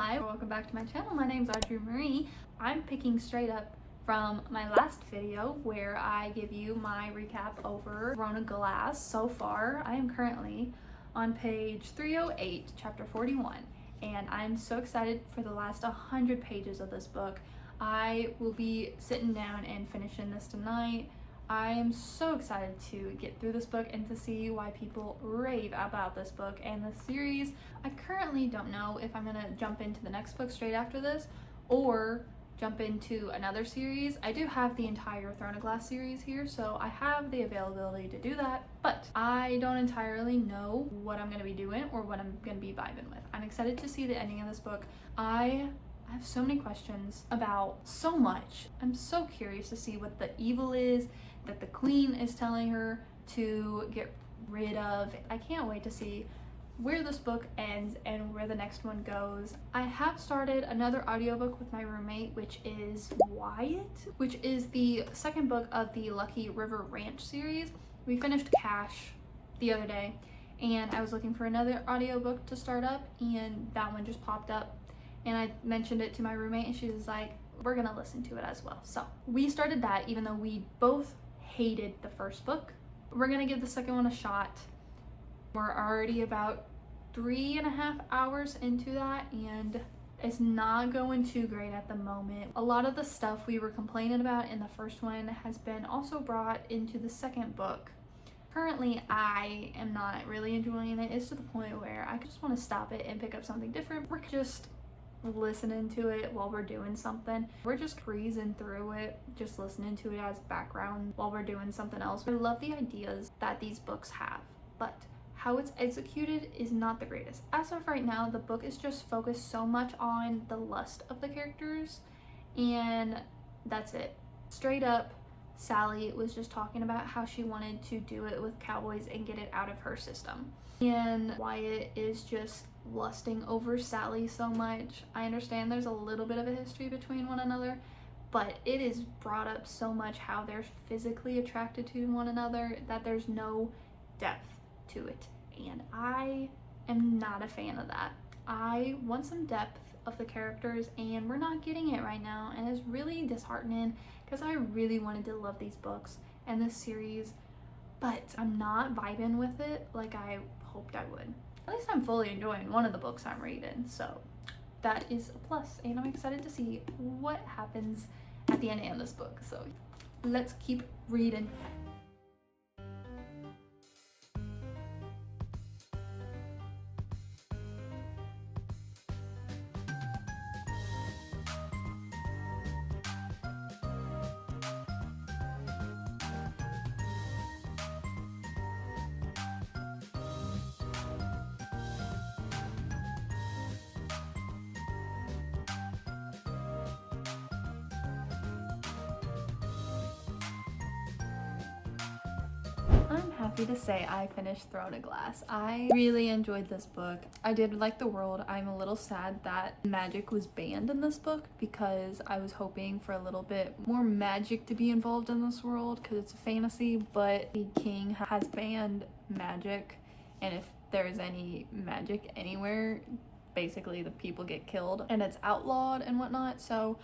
Hi, welcome back to my channel. My name's Audrey Marie. I'm picking straight up from my last video where I give you my recap over Throne Glass. So far, I am currently on page 308, chapter 41, and I'm so excited for the last 100 pages of this book. I will be sitting down and finishing this tonight. I am so excited to get through this book and to see why people rave about this book and the series. I currently don't know if I'm gonna jump into the next book straight after this or jump into another series. I do have the entire Throne of Glass series here, so I have the availability to do that, but I don't entirely know what I'm gonna be doing or what I'm gonna be vibing with. I'm excited to see the ending of this book. I have so many questions about so much. I'm so curious to see what the evil is that the queen is telling her to get rid of. I can't wait to see where this book ends and where the next one goes. I have started another audiobook with my roommate, which is Wyatt, which is the second book of the Lucky River Ranch series. We finished Cash the other day and I was looking for another audiobook to start up and that one just popped up and I mentioned it to my roommate and she was like, we're gonna listen to it as well. So we started that even though we both hated the first book. We're gonna give the second one a shot. We're already about 3.5 hours into that and it's not going too great at the moment. A lot of the stuff we were complaining about in the first one has been also brought into the second book. Currently, I am not really enjoying it. It's to the point where I just want to stop it and pick up something different. We're just listening to it while we're doing something. We're just breezing through it, just listening to it as background while we're doing something else. I love the ideas that these books have, but how it's executed is not the greatest. As of right now, the book is just focused so much on the lust of the characters, and that's it. Straight up, Sally was just talking about how she wanted to do it with cowboys and get it out of her system. And Wyatt is just lusting over Sally so much. I understand there's a little bit of a history between one another, but it is brought up so much how they're physically attracted to one another that there's no depth to it. And I am not a fan of that. I want some depth of the characters and we're not getting it right now, and it's really disheartening because I really wanted to love these books and this series, but I'm not vibing with it like I hoped I would. At least I'm fully enjoying one of the books I'm reading, so that is a plus, and I'm excited to see what happens at the end of this book. So let's keep reading. I'm happy to say I finished Throne of Glass. I really enjoyed this book. I did like the world. I'm a little sad that magic was banned in this book because I was hoping for a little bit more magic to be involved in this world because it's a fantasy, but the king has banned magic, and if there's any magic anywhere, basically the people get killed and it's outlawed and whatnot. So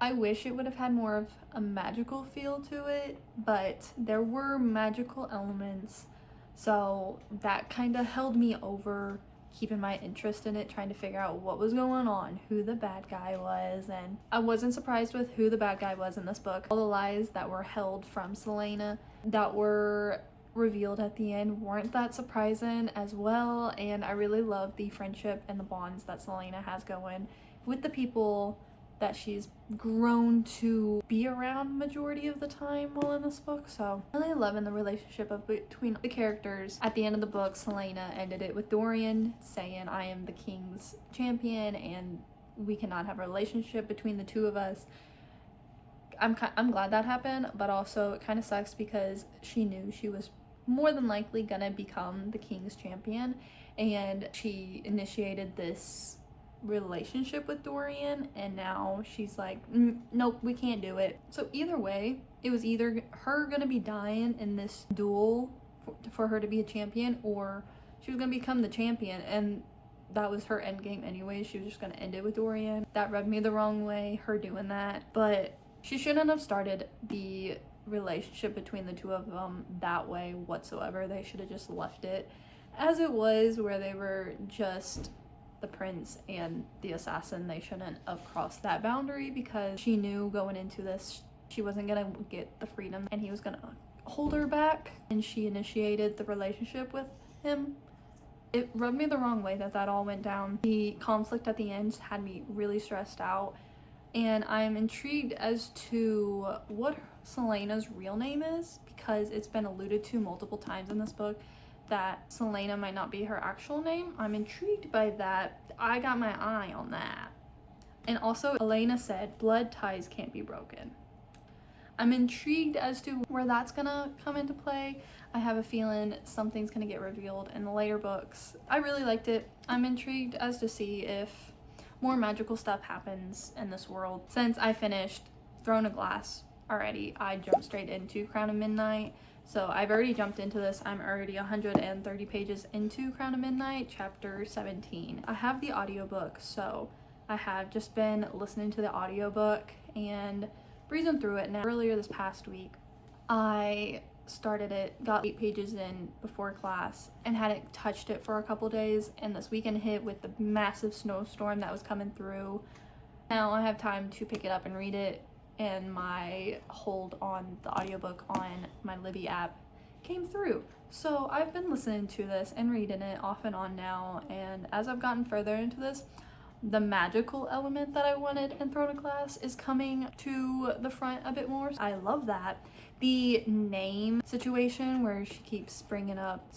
I wish it would have had more of a magical feel to it, but there were magical elements, so that kind of held me over, keeping my interest in it, trying to figure out what was going on, who the bad guy was, and I wasn't surprised with who the bad guy was in this book. All the lies that were held from Selena that were revealed at the end weren't that surprising as well, and I really love the friendship and the bonds that Selena has going with the people that she's grown to be around majority of the time while in this book. So really loving the relationship between the characters. At the end of the book, Selena ended it with Dorian saying, I am the king's champion and we cannot have a relationship between the two of us. I'm glad that happened, but also it kind of sucks because she knew she was more than likely gonna become the king's champion, and she initiated this relationship with Dorian, and now she's like, nope, we can't do it. So either way, it was either her gonna be dying in this duel for her to be a champion, or she was gonna become the champion, and that was her end game anyway. She was just gonna end it with Dorian. That rubbed me the wrong way, her doing that. But she shouldn't have started the relationship between the two of them that way whatsoever. They should have just left it as it was, where they were just the prince and the assassin. They shouldn't have crossed that boundary, because she knew going into this she wasn't gonna get the freedom and he was gonna hold her back, and she initiated the relationship with him. It rubbed me the wrong way that all went down. The conflict at the end had me really stressed out, and I'm intrigued as to what Celaena's real name is, because it's been alluded to multiple times in this book that Celaena might not be her actual name. I'm intrigued by that. I got my eye on that. And also, Elena said blood ties can't be broken. I'm intrigued as to where that's gonna come into play. I have a feeling something's gonna get revealed in the later books. I really liked it. I'm intrigued as to see if more magical stuff happens in this world. Since I finished Throne of Glass already, I jumped straight into Crown of Midnight. So I've already jumped into this. I'm already 130 pages into Crown of Midnight, chapter 17. I have the audiobook, so I have just been listening to the audiobook and breezing through it. Now, earlier this past week, I started it, got 8 pages in before class, and hadn't touched it for a couple days, and this weekend hit with the massive snowstorm that was coming through. Now I have time to pick it up and read it, and my hold on the audiobook on my Libby app came through. So I've been listening to this and reading it off and on now, and as I've gotten further into this, the magical element that I wanted in Throne of Glass is coming to the front a bit more. I love that. The name situation where she keeps bringing up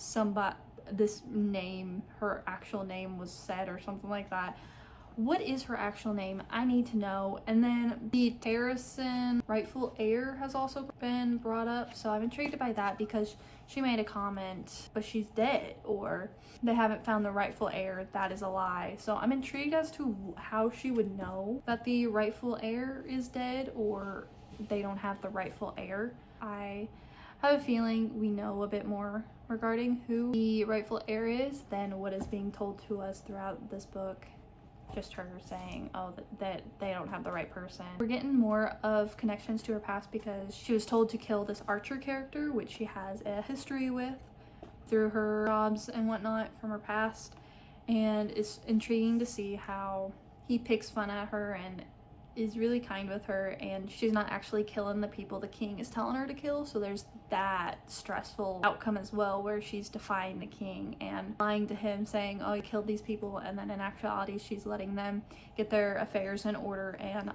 this name, her actual name was said or something like that. What is her actual name? I need to know. And then the Terrasen rightful heir has also been brought up, so I'm intrigued by that, because she made a comment, but she's dead, or they haven't found the rightful heir. That is a lie. So I'm intrigued as to how she would know that the rightful heir is dead, or they don't have the rightful heir. I have a feeling we know a bit more regarding who the rightful heir is than what is being told to us throughout this book. Just her saying, oh, that they don't have the right person. We're getting more of connections to her past, because she was told to kill this Archer character, which she has a history with through her jobs and whatnot from her past. And it's intriguing to see how he picks fun at her and is really kind with her, and she's not actually killing the people the king is telling her to kill. So there's that stressful outcome as well, where she's defying the king and lying to him, saying, oh, you killed these people, and then in actuality she's letting them get their affairs in order and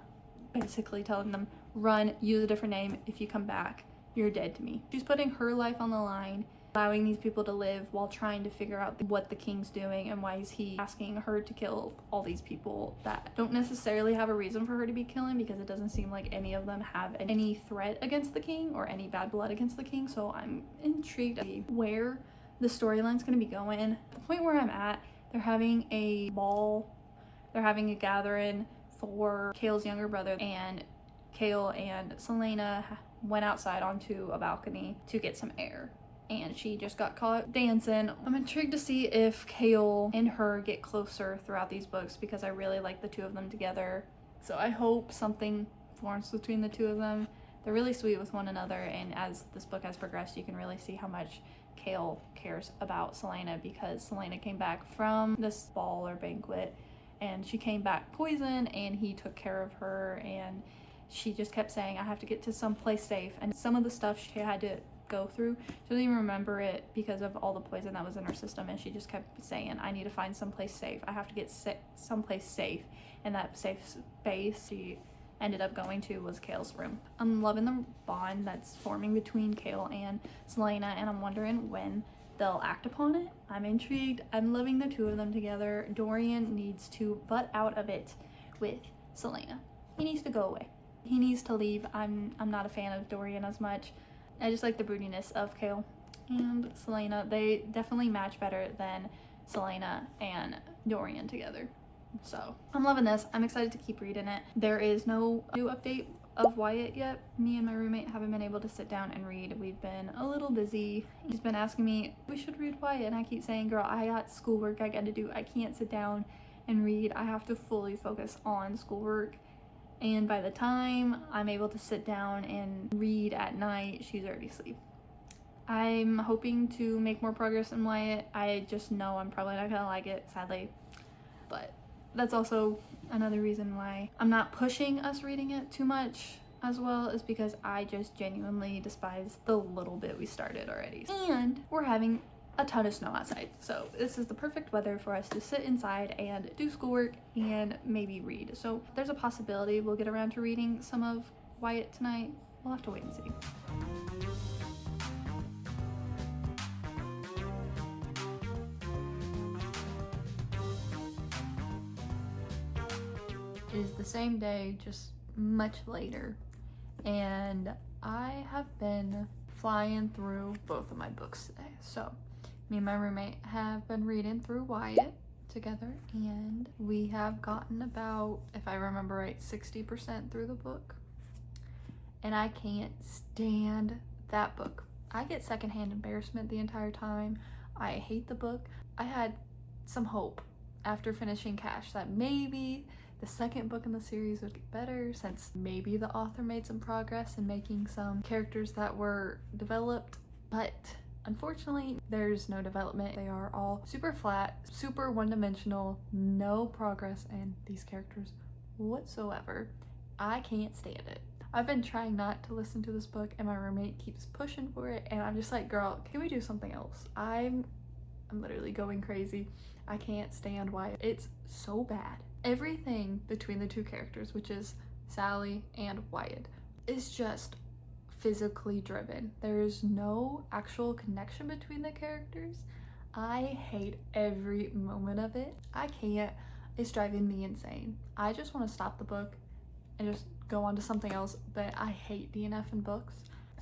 basically telling them, run, use a different name, if you come back you're dead to me. She's putting her life on the line, allowing these people to live while trying to figure out what the king's doing and why is he asking her to kill all these people that don't necessarily have a reason for her to be killing, because it doesn't seem like any of them have any threat against the king or any bad blood against the king. So I'm intrigued to see where the storyline's going to be going. The point where I'm at, they're having a ball, they're having a gathering for Cale's younger brother, and Cale and Celaena went outside onto a balcony to get some air, and she just got caught dancing. I'm intrigued to see if Cale and her get closer throughout these books, because I really like the two of them together. So I hope something forms between the two of them. They're really sweet with one another, and as this book has progressed, you can really see how much Cale cares about Celaena, because Celaena came back from this ball or banquet, and she came back poisoned, and he took care of her, and she just kept saying, I have to get to someplace safe. And some of the stuff she had to go through, she doesn't even remember it because of all the poison that was in her system, and she just kept saying, I need to find someplace safe. I have to get someplace safe. And that safe space she ended up going to was Cale's room. I'm loving the bond that's forming between Cale and Celaena, and I'm wondering when they'll act upon it. I'm intrigued. I'm loving the two of them together. Dorian needs to butt out of it with Celaena. He needs to go away. He needs to leave. I'm not a fan of Dorian as much. I just like the broodiness of Cale and Celaena. They definitely match better than Celaena and Dorian together. So I'm loving this. I'm excited to keep reading it. There is no new update of Wyatt yet. Me and my roommate haven't been able to sit down and read. We've been a little busy. He's been asking me, we should read Wyatt, and I keep saying, girl, I got schoolwork I got to do. I can't sit down and read. I have to fully focus on schoolwork. And by the time I'm able to sit down and read at night, she's already asleep. I'm hoping to make more progress in Wyatt. I just know I'm probably not gonna like it, sadly. But that's also another reason why I'm not pushing us reading it too much as well, is because I just genuinely despise the little bit we started already. And we're having a ton of snow outside, so this is the perfect weather for us to sit inside and do schoolwork and maybe read. So there's a possibility we'll get around to reading some of Wyatt tonight. We'll have to wait and see. It is the same day, just much later, and I have been flying through both of my books today. So me and my roommate have been reading through Wyatt together, and we have gotten about, if I remember right, 60% through the book, and I can't stand that book. I get secondhand embarrassment the entire time. I hate the book. I had some hope after finishing Cash that maybe the second book in the series would get better, since maybe the author made some progress in making some characters that were developed, but unfortunately there's no development. They are all super flat, super one-dimensional, no progress in these characters whatsoever. I can't stand it. I've been trying not to listen to this book, and my roommate keeps pushing for it, and I'm just like, girl, can we do something else? I'm literally going crazy. I can't stand Wyatt. It's so bad. Everything between the two characters, which is Sally and Wyatt, is just physically driven. There is no actual connection between the characters. I hate every moment of it. I can't. It's driving me insane. I just want to stop the book and just go on to something else, but I hate DNF in books.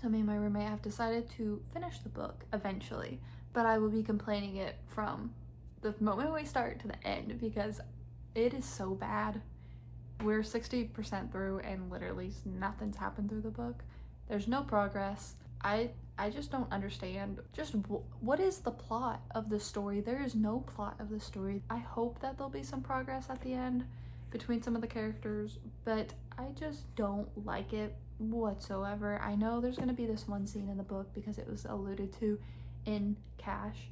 So me and my roommate have decided to finish the book eventually, but I will be complaining it from the moment we start to the end because it is so bad. We're 60% through and literally nothing's happened through the book. There's no progress. I just don't understand just what is the plot of the story. There is no plot of the story. I hope that there'll be some progress at the end between some of the characters, but I just don't like it whatsoever. I know there's gonna be this one scene in the book because it was alluded to in Cash,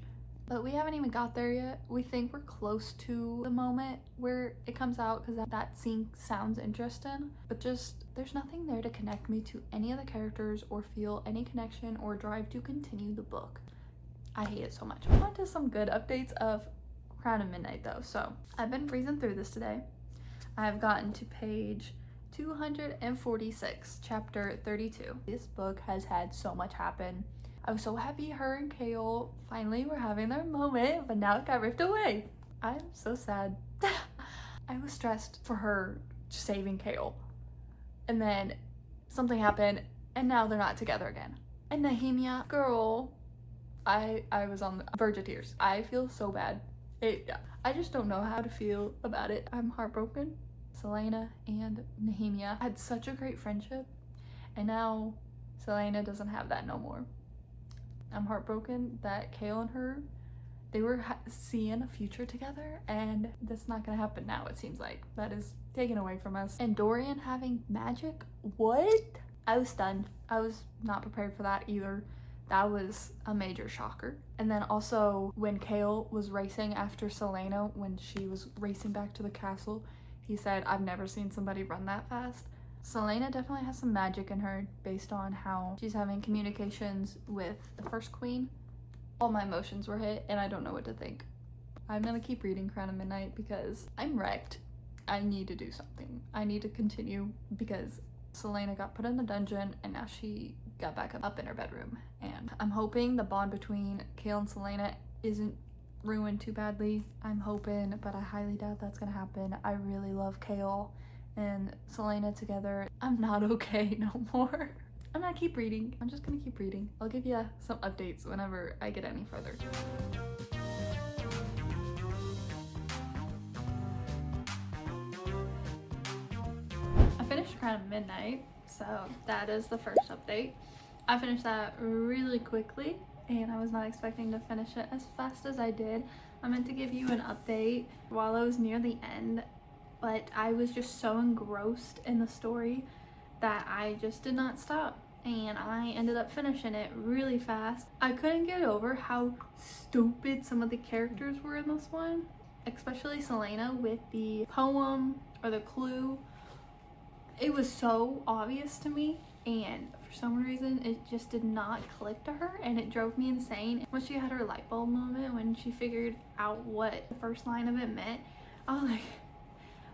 but we haven't even got there yet. We think we're close to the moment where it comes out because that scene sounds interesting, but just there's nothing there to connect me to any of the characters or feel any connection or drive to continue the book. I hate it so much. On to some good updates of Crown of Midnight though. So I've been breezing through this today. I've gotten to page 246, chapter 32. This book has had so much happen. I was so happy her and Kale finally were having their moment, but now it got ripped away. I'm so sad. I was stressed for her saving Kale, and then something happened, and now they're not together again. And Nehemia, girl, I was on the verge of tears. I feel so bad. I just don't know how to feel about it. I'm heartbroken. Selena and Nehemia had such a great friendship, and now Selena doesn't have that no more. I'm heartbroken that Kale and her, they were seeing a future together, and that's not gonna happen now. It seems like that is taken away from us. And Dorian having magic, what? I was stunned. I was not prepared for that either. That was a major shocker. And then also when Kale was racing after Selena, when she was racing back to the castle, he said, I've never seen somebody run that fast. Selena definitely has some magic in her based on how she's having communications with the First Queen. All my emotions were hit and I don't know what to think. I'm gonna keep reading Crown of Midnight because I'm wrecked. I need to do something. I need to continue because Selena got put in the dungeon and now she got back up in her bedroom. And I'm hoping the bond between Kale and Selena isn't ruined too badly. I'm hoping, but I highly doubt that's gonna happen. I really love Kale and Selena together. I'm not okay no more. I'm gonna keep reading. I'm just gonna keep reading. I'll give you some updates whenever I get any further. I finished Crown of Midnight, So that is the first update. I finished that really quickly and I was not expecting to finish it as fast as I did. I meant to give you an update while I was near the end, but I was just so engrossed in the story that I just did not stop, and I ended up finishing it really fast. I couldn't get over how stupid some of the characters were in this one, especially Selena with the poem or the clue. It was so obvious to me, and for some reason it just did not click to her, and it drove me insane. When she had her light bulb moment, when she figured out what the first line of it meant, I was like,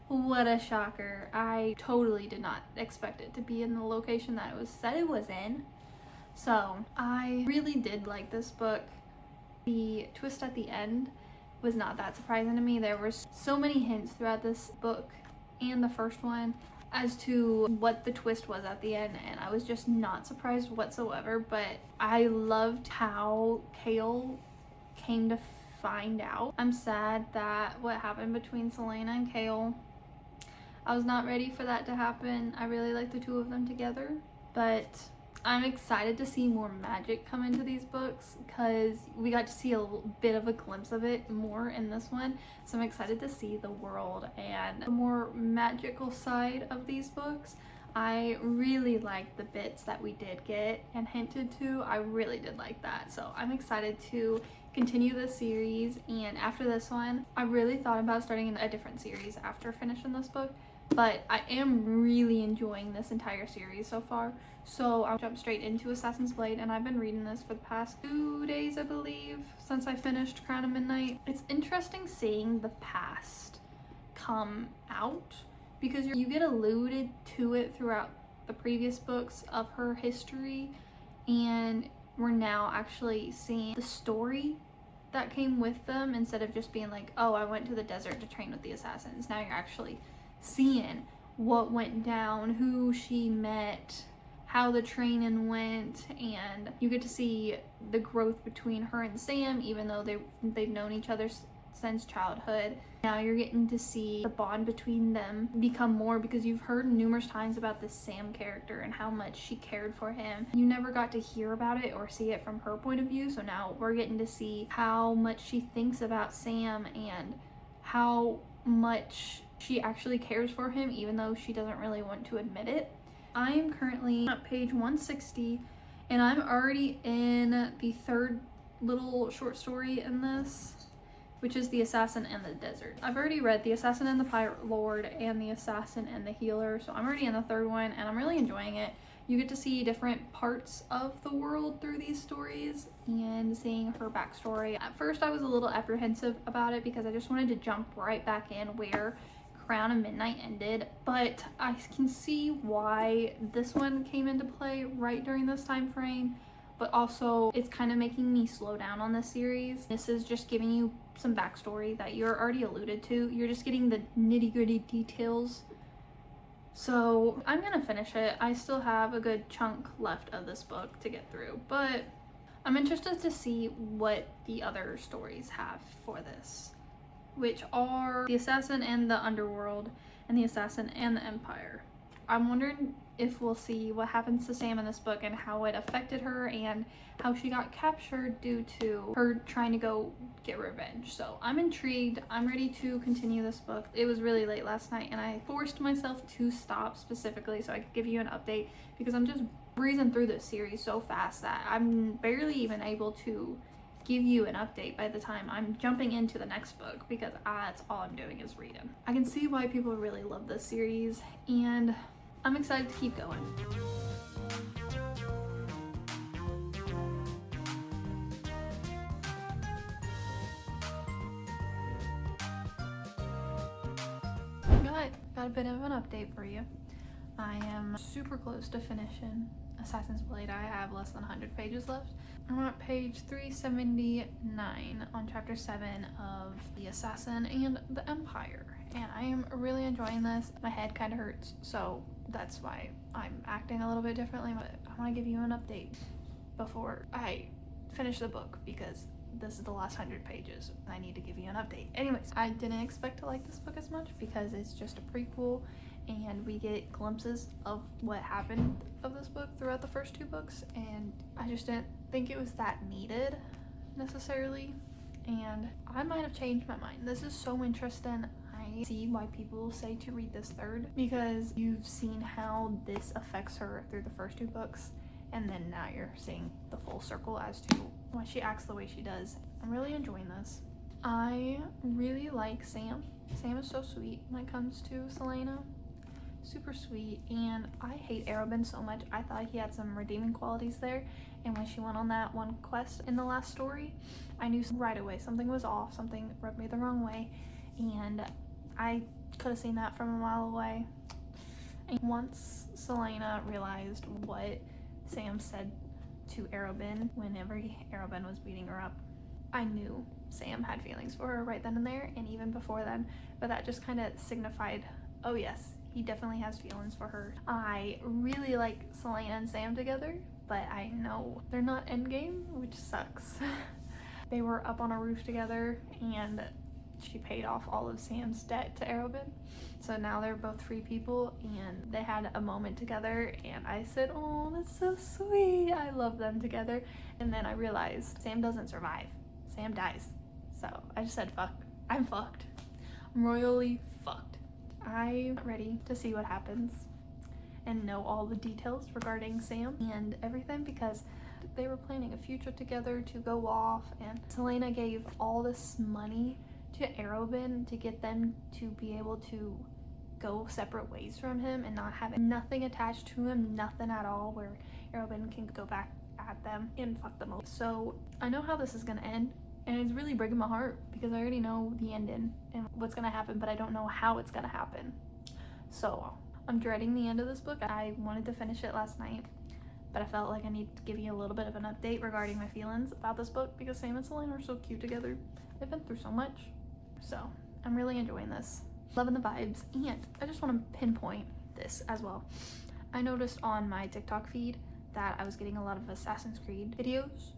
what a shocker. I totally did not expect it to be in the location that it was said it was in. So I really did like this book. The twist at the end was not that surprising to me. There were so many hints throughout this book and the first one as to what the twist was at the end, and I was just not surprised whatsoever. But I loved how Kale came to find out. I'm sad that what happened between Selena and Kale, I was not ready for that to happen. I really like the two of them together, but I'm excited to see more magic come into these books because we got to see a bit of a glimpse of it more in this one. So I'm excited to see the world and the more magical side of these books. I really liked the bits that we did get and hinted to. I really did like that. So I'm excited to continue this series, and after this one, I really thought about starting a different series after finishing this book. But I am really enjoying this entire series so far. So I'll jump straight into Assassin's Blade, and I've been reading this for the past 2 days, I believe, since I finished Crown of Midnight. It's interesting seeing the past come out because you get alluded to it throughout the previous books of her history, and we're now actually seeing the story that came with them instead of just being like, oh, I went to the desert to train with the assassins. Now you're actually seeing what went down, who she met, how the training went, and you get to see the growth between her and Sam, even though they've known each other since childhood. Now you're getting to see the bond between them become more, because you've heard numerous times about this Sam character and how much she cared for him. You never got to hear about it or see it from her point of view, so now we're getting to see how much she thinks about Sam and how much she actually cares for him, even though she doesn't really want to admit it. I am currently at page 160, and I'm already in the third little short story in this, which is The Assassin and the Desert. I've already read The Assassin and the Pirate Lord and The Assassin and the Healer, so I'm already in the third one, and I'm really enjoying it. You get to see different parts of the world through these stories and seeing her backstory. At first I was a little apprehensive about it because I just wanted to jump right back in where Crown of Midnight ended, but I can see why this one came into play right during this time frame, but also it's kind of making me slow down on this series. This is just giving you some backstory that you're already alluded to. You're just getting the nitty-gritty details. So I'm gonna finish it. I still have a good chunk left of this book to get through, but I'm interested to see what the other stories have for this, which are The Assassin and the Underworld and The Assassin and the Empire. I'm wondering if we'll see what happens to Sam in this book and how it affected her and how she got captured due to her trying to go get revenge. So I'm intrigued. I'm ready to continue this book. It was really late last night and I forced myself to stop specifically so I could give you an update because I'm just breezing through this series so fast that I'm barely even able to give you an update by the time I'm jumping into the next book because that's all I'm doing is reading. I can see why people really love this series and I'm excited to keep going. Got a bit of an update for you. I am super close to finishing Assassin's Blade. I have less than 100 pages left. I'm at page 379 on chapter 7 of The Assassin and the Empire, and I am really enjoying this. My head kind of hurts, so that's why I'm acting a little bit differently, but I want to give you an update before I finish the book because this is the last 100 pages and I need to give you an update. Anyways, I didn't expect to like this book as much because it's just a prequel and we get glimpses of what happened of this book throughout the first 2 books, and I just didn't think it was that needed necessarily, and I might have changed my mind. This is so interesting. I see why people say to read this 3rd, because you've seen how this affects her through the first 2 books, and then now you're seeing the full circle as to why she acts the way she does. I'm really enjoying this. I really like Sam. Sam is so sweet when it comes to Selena. Super sweet, and I hate Arobin so much. I thought he had some redeeming qualities there, and when she went on that one quest in the last story, I knew right away something was off, something rubbed me the wrong way, and I could have seen that from a mile away. And once Selena realized what Sam said to Arobin whenever Arobin was beating her up, I knew Sam had feelings for her right then and there, and even before then, but that just kind of signified, oh yes, he definitely has feelings for her. I really like Selena and Sam together, but I know they're not endgame, which sucks. They were up on a roof together, and she paid off all of Sam's debt to Arobin, so now they're both free people, and they had a moment together, and I said, oh, that's so sweet. I love them together. And then I realized Sam doesn't survive. Sam dies. So I just said, fuck. I'm fucked. I'm royally fucked. I'm ready to see what happens and know all the details regarding Sam and everything, because they were planning a future together to go off, and Selena gave all this money to Arobin to get them to be able to go separate ways from him and not have nothing attached to him, nothing at all, where Arobin can go back at them and fuck them up. So I know how this is gonna end, and it's really breaking my heart because I already know the ending and what's gonna happen, but I don't know how it's gonna happen. So I'm dreading the end of this book. I wanted to finish it last night, but I felt like I need to give you a little bit of an update regarding my feelings about this book, because Sam and Selena are so cute together. They've been through so much. So I'm really enjoying this. Loving the vibes, and I just want to pinpoint this as well. I noticed on my TikTok feed that I was getting a lot of Assassin's Creed videos,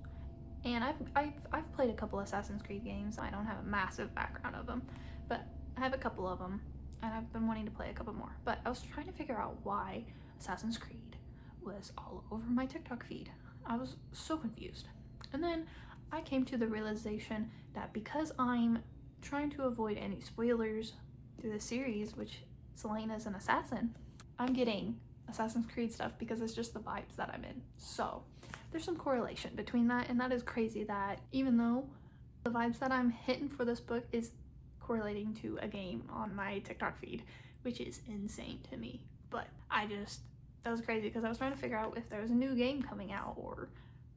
and I've played a couple Assassin's Creed games. I don't have a massive background of them, but I have a couple of them, and I've been wanting to play a couple more. But I was trying to figure out why Assassin's Creed was all over my TikTok feed. I was so confused. And then I came to the realization that because I'm trying to avoid any spoilers through the series, which Selena's an assassin, I'm getting Assassin's Creed stuff because it's just the vibes that I'm in. So there's some correlation between that, and that is crazy that even though the vibes that I'm hitting for this book is correlating to a game on my TikTok feed, which is insane to me. But that was crazy because I was trying to figure out if there was a new game coming out or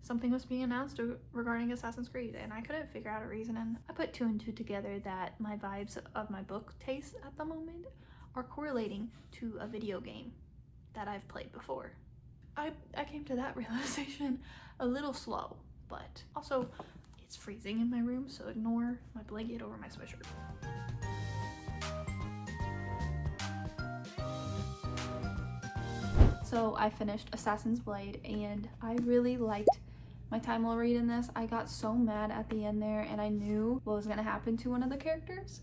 something was being announced regarding Assassin's Creed, and I couldn't figure out a reason. And I put 2 and 2 together that my vibes of my book taste at the moment are correlating to a video game that I've played before. I came to that realization a little slow, but also it's freezing in my room, so ignore my blanket over my sweatshirt. So I finished Assassin's Blade, and I really liked my time while reading this. I got so mad at the end there, and I knew what was gonna happen to one of the characters,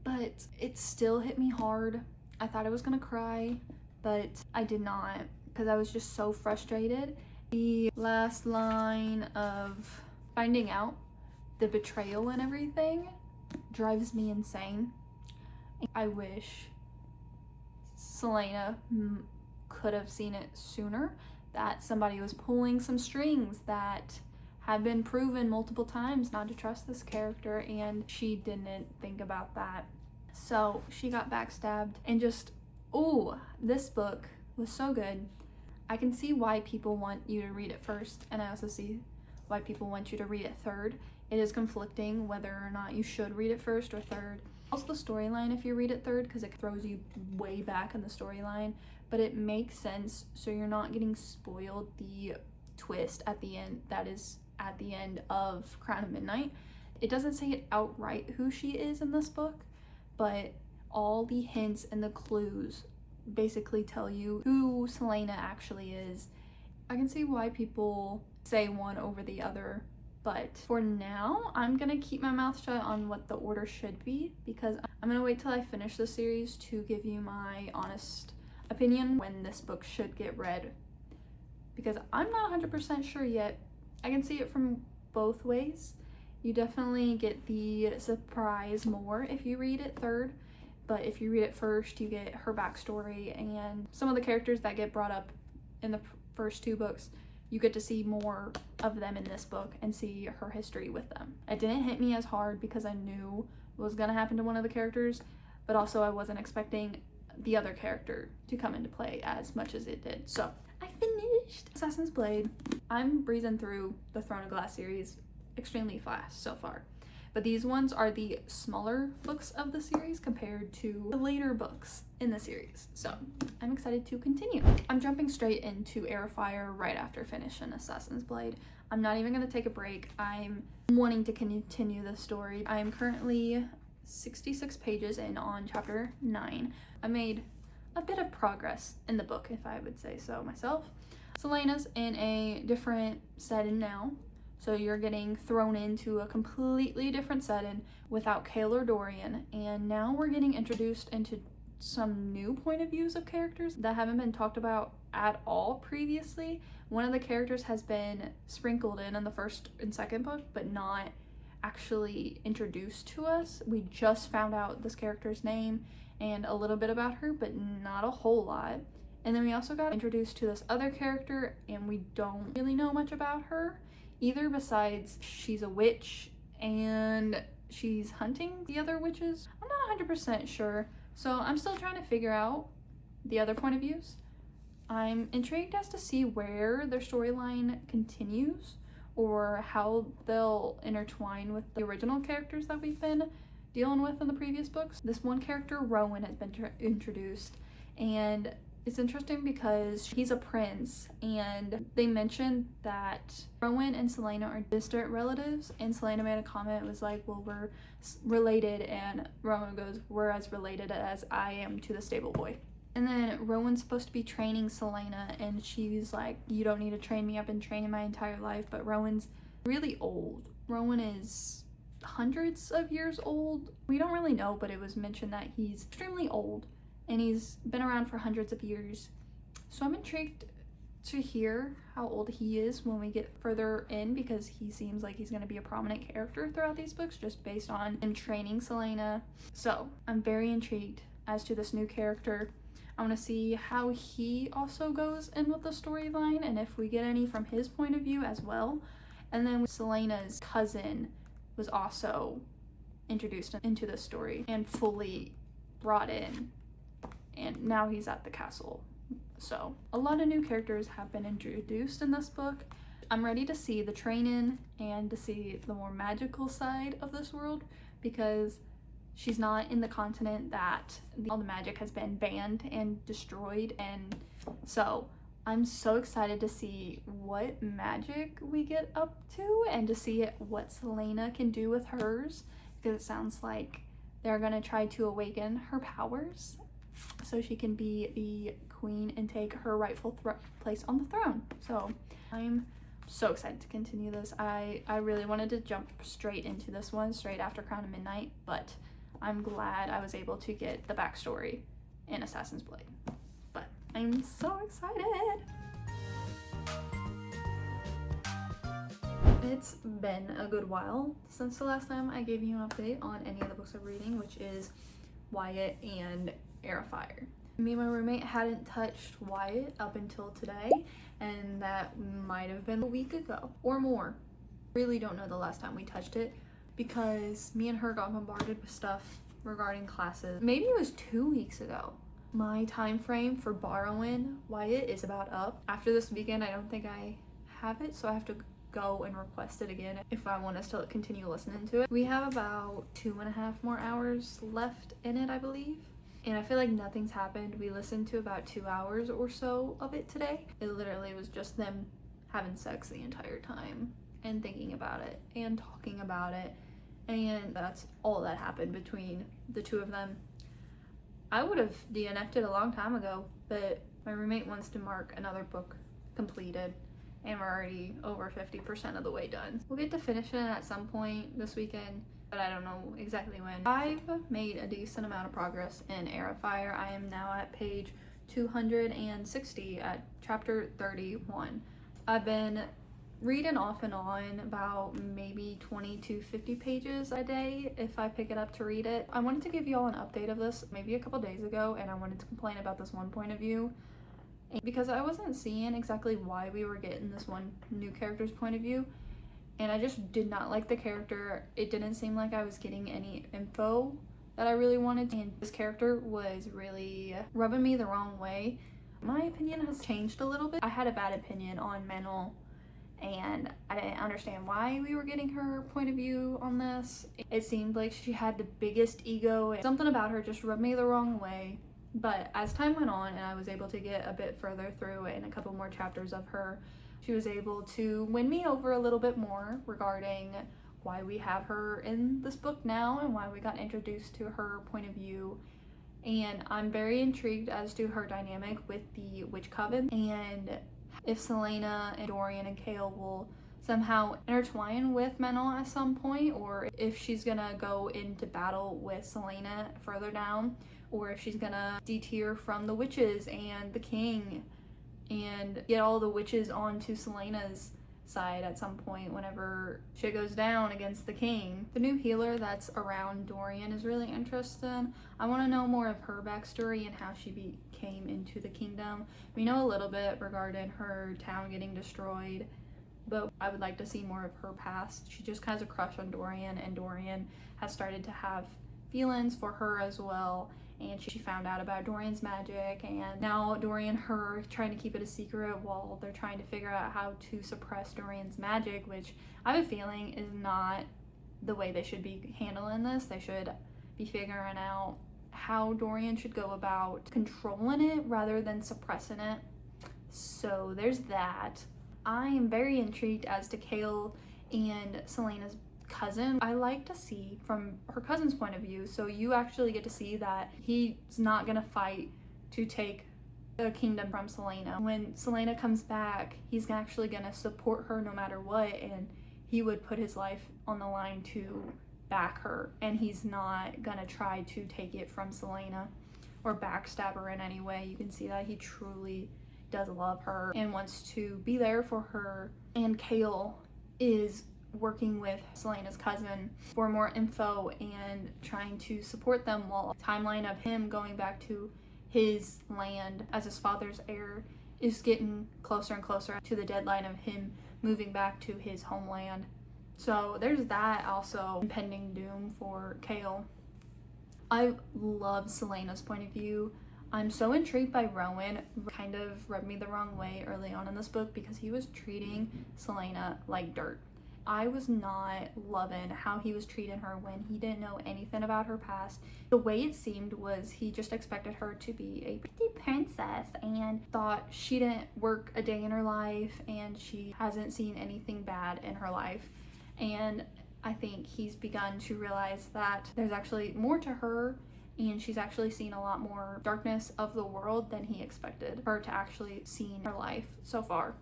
but it still hit me hard. I thought I was gonna cry, but I did not, because I was just so frustrated. The last line of finding out the betrayal and everything drives me insane. I wish Selena could have seen it sooner, that somebody was pulling some strings that have been proven multiple times not to trust this character, and she didn't think about that. So she got backstabbed, and just, oh, this book was so good. I can see why people want you to read it first, and I also see why people want you to read it third. It is conflicting whether or not you should read it first or third. Also the storyline if you read it third, because it throws you way back in the storyline, but it makes sense, so you're not getting spoiled the twist at the end that is at the end of Crown of Midnight. It doesn't say it outright who she is in this book, but all the hints and the clues basically tell you who Selena actually is. I can see why people say one over the other, But for now, I'm gonna keep my mouth shut on what the order should be, because I'm gonna wait till I finish the series to give you my honest opinion when this book should get read, because I'm not 100% sure yet. I can see it from both ways. You definitely get the surprise more if you read it third, but if you read it first, you get her backstory and some of the characters that get brought up in the first two books. You get to see more of them in this book and see her history with them. It didn't hit me as hard because I knew what was gonna happen to one of the characters, but also I wasn't expecting the other character to come into play as much as it did. So I finished Assassin's Blade. I'm breezing through the Throne of Glass series extremely fast so far, but these ones are the smaller books of the series compared to the later books in the series, so I'm excited to continue. I'm jumping straight into Air of Fire right after finishing Assassin's Blade. I'm not even gonna take a break. I'm wanting to continue the story. I am currently 66 pages in on chapter 9. I made a bit of progress in the book, if I would say so myself. Selena's in a different setting now, so you're getting thrown into a completely different setting without Kale or Dorian, and now we're getting introduced into some new point of views of characters that haven't been talked about at all previously. One of the characters has been sprinkled in the first and second book, but not actually introduced to us. We just found out this character's name and a little bit about her, but not a whole lot. And then we also got introduced to this other character, and we don't really know much about her either, besides she's a witch and she's hunting the other witches. I'm not 100% sure, so I'm still trying to figure out the other point of views. I'm intrigued as to see where their storyline continues or how they'll intertwine with the original characters that we've been dealing with in the previous books. This one character, Rowan, has been introduced, and it's interesting because he's a prince, and they mentioned that Rowan and Selena are distant relatives, and Selena made a comment, was like, well, we're related, and Rowan goes, we're as related as I am to the stable boy. And then Rowan's supposed to be training Selena, and she's like, you don't need to train me, I've been training my entire life. But Rowan's really old. Rowan is hundreds of years old. We don't really know, but it was mentioned that he's extremely old, and he's been around for hundreds of years. So I'm intrigued to hear how old he is when we get further in, because he seems like he's going to be a prominent character throughout these books just based on him training Selena. So I'm very intrigued as to this new character. I want to see how he also goes in with the storyline, and if we get any from his point of view as well. And then Selena's cousin was also introduced into the story and fully brought in, and now he's at the castle. So a lot of new characters have been introduced in this book. I'm ready to see the training and to see the more magical side of this world, because she's not in the continent that all the magic has been banned and destroyed, and so I'm so excited to see what magic we get up to and to see what Selena can do with hers, because it sounds like they're gonna try to awaken her powers so she can be the queen and take her rightful place on the throne. So I'm so excited to continue this. I really wanted to jump straight into this one straight after Crown of Midnight, but I'm glad I was able to get the backstory in Assassin's Blade. But I'm so excited! It's been a good while since the last time I gave you an update on any of the books I'm reading, which is Wyatt and Air of Fire. Me and my roommate hadn't touched Wyatt up until today, and that might have been a week ago or more. Really don't know the last time we touched it, because me and her got bombarded with stuff regarding classes. Maybe it was 2 weeks ago. My time frame for borrowing Wyatt is about up. After this weekend, I don't think I have it, so I have to go and request it again if I want us to continue listening to it. We have about 2.5 more hours left in it, I believe. And I feel like nothing's happened. We listened to about 2 hours or so of it today. It literally was just them having sex the entire time and thinking about it and talking about it. And that's all that happened between the two of them. I would have DNF'd it a long time ago, but my roommate wants to mark another book completed, and we're already over 50% of the way done. We'll get to finishing it at some point this weekend, but I don't know exactly when. I've made a decent amount of progress in Heir of Fire. I am now at page 260 at chapter 31. I've been reading off and on about maybe 20 to 50 pages a day if I pick it up to read it. I wanted to give you all an update of this maybe a couple days ago, and I wanted to complain about this one point of view because I wasn't seeing exactly why we were getting this one new character's point of view, and I just did not like the character. It didn't seem like I was getting any info that I really wanted, and this character was really rubbing me the wrong way. My opinion has changed a little bit. I had a bad opinion on Menel, and I didn't understand why we were getting her point of view on this. It seemed like she had the biggest ego, and something about her just rubbed me the wrong way. But as time went on and I was able to get a bit further through and a couple more chapters of her, she was able to win me over a little bit more regarding why we have her in this book now and why we got introduced to her point of view. And I'm very intrigued as to her dynamic with the Witch Coven, and if Selena and Dorian and Chaol will somehow intertwine with Menel at some point, or if she's gonna go into battle with Selena further down, or if she's gonna detour from the witches and the king and get all the witches onto Selena's side at some point whenever shit goes down against the king. The new healer that's around Dorian is really interesting. I want to know more of her backstory and how she came into the kingdom. We know a little bit regarding her town getting destroyed, but I would like to see more of her past. She just has a crush on Dorian, and Dorian has started to have feelings for her as well, and she found out about Dorian's magic, and now Dorian and her trying to keep it a secret while they're trying to figure out how to suppress Dorian's magic, which I have a feeling is not the way they should be handling this. They should be figuring out how Dorian should go about controlling it rather than suppressing it. So there's that. I am very intrigued as to Chaol and Selena's cousin. I like to see from her cousin's point of view, so you actually get to see that he's not gonna fight to take the kingdom from Selena. When Selena comes back, he's actually gonna support her no matter what, and he would put his life on the line to back her, and he's not gonna try to take it from Selena or backstab her in any way. You can see that he truly does love her and wants to be there for her. And Chaol is working with Selena's cousin for more info and trying to support them, while the timeline of him going back to his land as his father's heir is getting closer and closer to the deadline of him moving back to his homeland. So there's that also impending doom for Chaol. I love Selena's point of view. I'm so intrigued by Rowan. Kind of rubbed me the wrong way early on in this book because he was treating Selena like dirt. I was not loving how he was treating her when he didn't know anything about her past. The way it seemed was he just expected her to be a pretty princess and thought she didn't work a day in her life and she hasn't seen anything bad in her life. And I think he's begun to realize that there's actually more to her, and she's actually seen a lot more darkness of the world than he expected her to actually see in her life so far.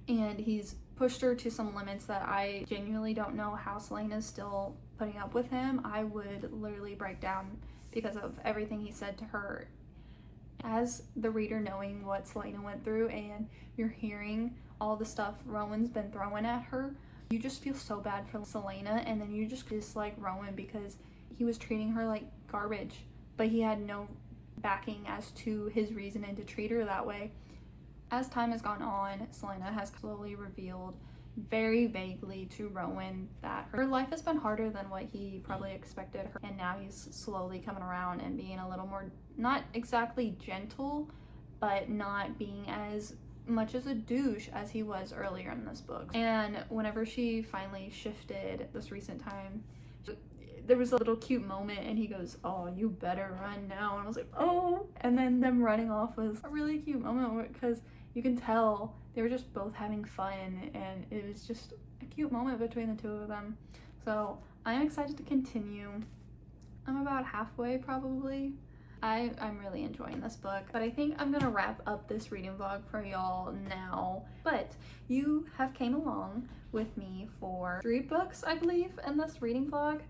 And he's pushed her to some limits that I genuinely don't know how Selena's still putting up with him. I would literally break down because of everything he said to her. As the reader, knowing what Selena went through and you're hearing all the stuff Rowan's been throwing at her, you just feel so bad for Selena, and then you just dislike Rowan because he was treating her like garbage, but he had no backing as to his reasoning to treat her that way. As time has gone on, Selena has slowly revealed very vaguely to Rowan that her life has been harder than what he probably expected her, and now he's slowly coming around and being a little more, not exactly gentle, but not being as much as a douche as he was earlier in this book. And whenever she finally shifted this recent time, there was a little cute moment and he goes, "Oh, you better run now," and I was like, oh. And then them running off was a really cute moment because you can tell they were just both having fun, and it was just a cute moment between the two of them. So I'm excited to continue. I'm about halfway probably. I'm really enjoying this book, but I think I'm gonna wrap up this reading vlog for y'all now. But you have came along with me for 3 books, I believe, in this reading vlog,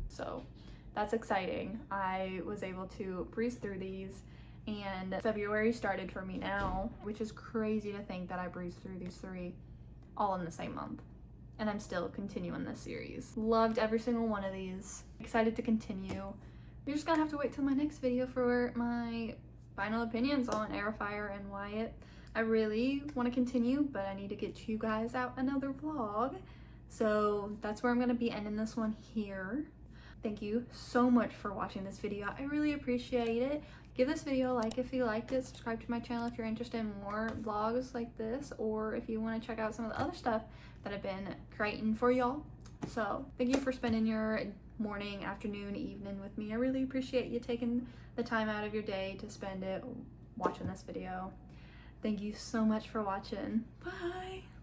so that's exciting. I was able to breeze through these, and February started for me now, which is crazy to think that I breezed through these 3 all in the same month. And I'm still continuing this series. Loved every single one of these. Excited to continue. You're just gonna have to wait till my next video for my final opinions on Airfire and Wyatt. I really want to continue, but I need to get you guys out another vlog. So that's where I'm gonna be ending this one here. Thank you so much for watching this video. I really appreciate it. Give this video a like if you liked it. Subscribe to my channel if you're interested in more vlogs like this, or if you want to check out some of the other stuff that I've been creating for y'all. So thank you for spending your morning, afternoon, evening with me. I really appreciate you taking the time out of your day to spend it watching this video. Thank you so much for watching. Bye.